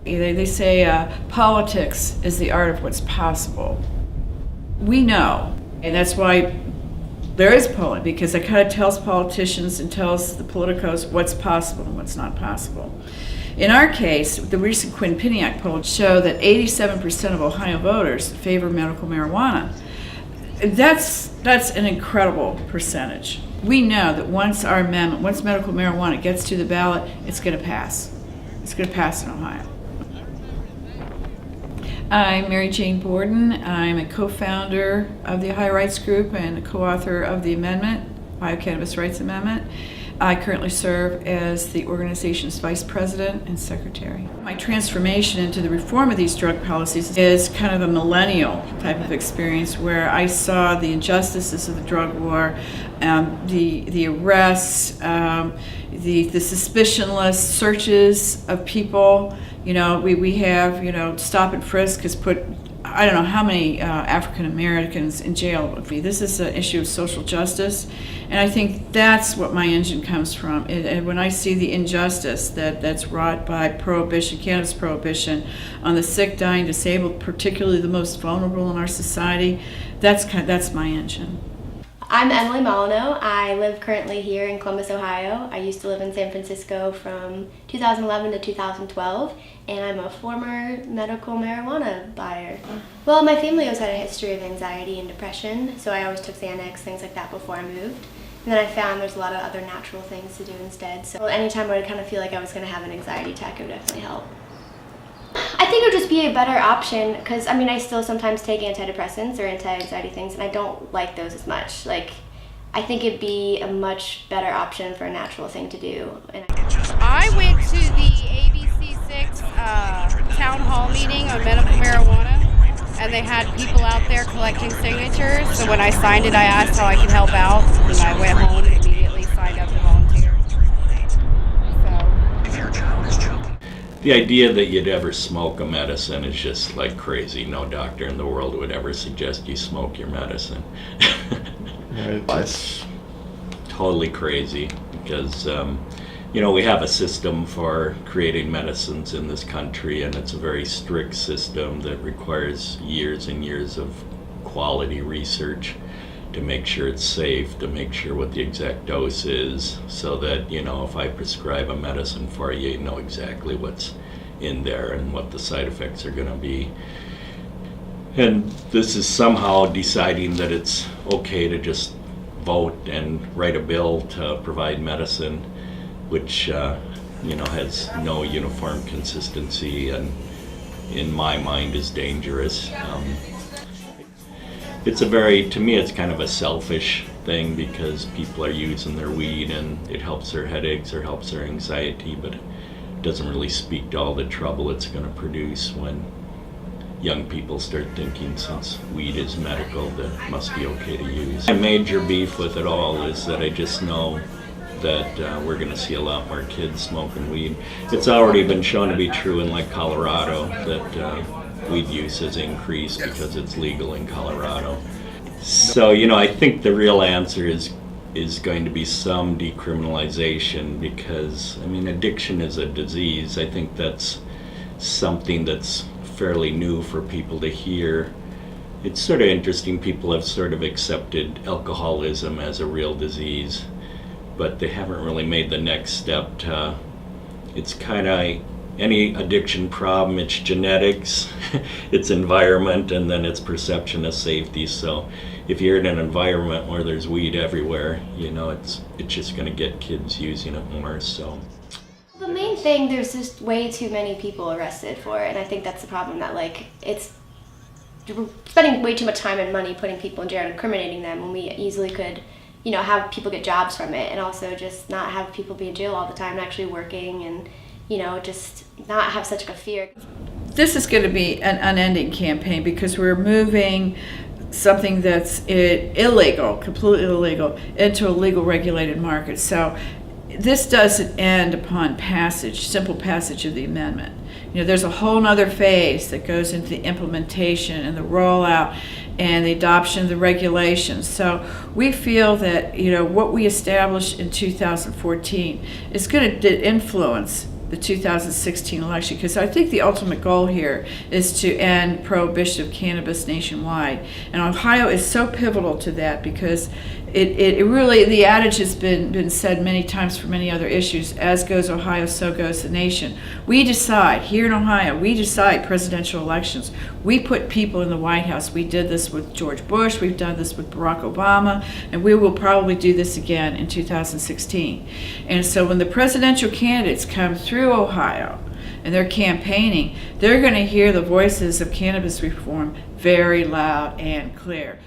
They say politics is the art of what's possible. We know, and that's why there is polling, because it kind of tells politicians and tells the politicos what's possible and what's not possible. In our case, the recent Quinnipiac poll showed that 87% of Ohio voters favor medical marijuana. That's an incredible percentage. We know that once medical marijuana gets to the ballot, it's going to pass. It's going to pass in Ohio. I'm Mary Jane Borden. I'm a co-founder of the Ohio Rights Group and a co-author of the amendment, Ohio Cannabis Rights Amendment. I currently serve as the organization's vice president and secretary. My transformation into the reform of these drug policies is kind of a millennial type of experience where I saw the injustices of the drug war, the arrests, the suspicionless searches of people. You know, we have, stop and frisk has put, I don't know how many African Americans in jail. This is an issue of social justice, and I think that's what my engine comes from. And when I see the injustice that's wrought by prohibition, cannabis prohibition, on the sick, dying, disabled, particularly the most vulnerable in our society, that's my engine. I'm Emily Molyneux. I live currently here in Columbus, Ohio. I used to live in San Francisco from 2011 to 2012, and I'm a former medical marijuana buyer. Well, my family always had a history of anxiety and depression, so I always took Xanax, things like that before I moved. And then I found there's a lot of other natural things to do instead. So anytime I would kind of feel like I was going to have an anxiety attack, it would definitely help. I think it would just be a better option because, I still sometimes take antidepressants or anti-anxiety things, and I don't like those as much. I think it'd be a much better option for a natural thing to do. I went to the ABC6 town hall meeting on medical marijuana, and they had people out there collecting signatures. So when I signed it, I asked how I could help out, and I went home and immediately signed up to volunteer. The idea that you'd ever smoke a medicine is just like crazy. No doctor in the world would ever suggest you smoke your medicine. It's totally crazy because, we have a system for creating medicines in this country, and it's a very strict system that requires years and years of quality research to make sure it's safe, to make sure what the exact dose is, so that, if I prescribe a medicine for you, you know exactly what's in there and what the side effects are going to be. And this is somehow deciding that it's okay to just vote and write a bill to provide medicine, which, has no uniform consistency and in my mind is dangerous. To me, it's kind of a selfish thing because people are using their weed and it helps their headaches or helps their anxiety, but it doesn't really speak to all the trouble it's going to produce when young people start thinking since weed is medical that it must be okay to use. My major beef with it all is that I just know that we're going to see a lot more kids smoking weed. It's already been shown to be true in Colorado that weed use has increased because it's legal in Colorado. So, I think the real answer is going to be some decriminalization because, addiction is a disease. I think that's something that's fairly new for people to hear. It's sort of interesting, people have sort of accepted alcoholism as a real disease, but they haven't really made the next step to, it's kind of any addiction problem, it's genetics, it's environment, and then it's perception of safety. So if you're in an environment where there's weed everywhere, it's just going to get kids using it more. So the main thing, there's just way too many people arrested for it, and I think that's the problem, that it's spending way too much time and money putting people in jail and incriminating them when we easily could have people get jobs from it, and also just not have people be in jail all the time, actually working, and just not have such a fear. This is going to be an unending campaign because we're moving something that's illegal, completely illegal, into a legal regulated market. So this doesn't end upon simple passage of the amendment. There's a whole nother phase that goes into the implementation and the rollout and the adoption of the regulations. So we feel that what we established in 2014 is going to influence the 2016 election, because I think the ultimate goal here is to end prohibition of cannabis nationwide. And Ohio is so pivotal to that because it really, the adage has been said many times for many other issues, as goes Ohio, so goes the nation. We decide, here in Ohio, we decide presidential elections. We put people in the White House. We did this with George Bush, we've done this with Barack Obama, and we will probably do this again in 2016. And so when the presidential candidates come through Ohio and they're campaigning, they're going to hear the voices of cannabis reform very loud and clear.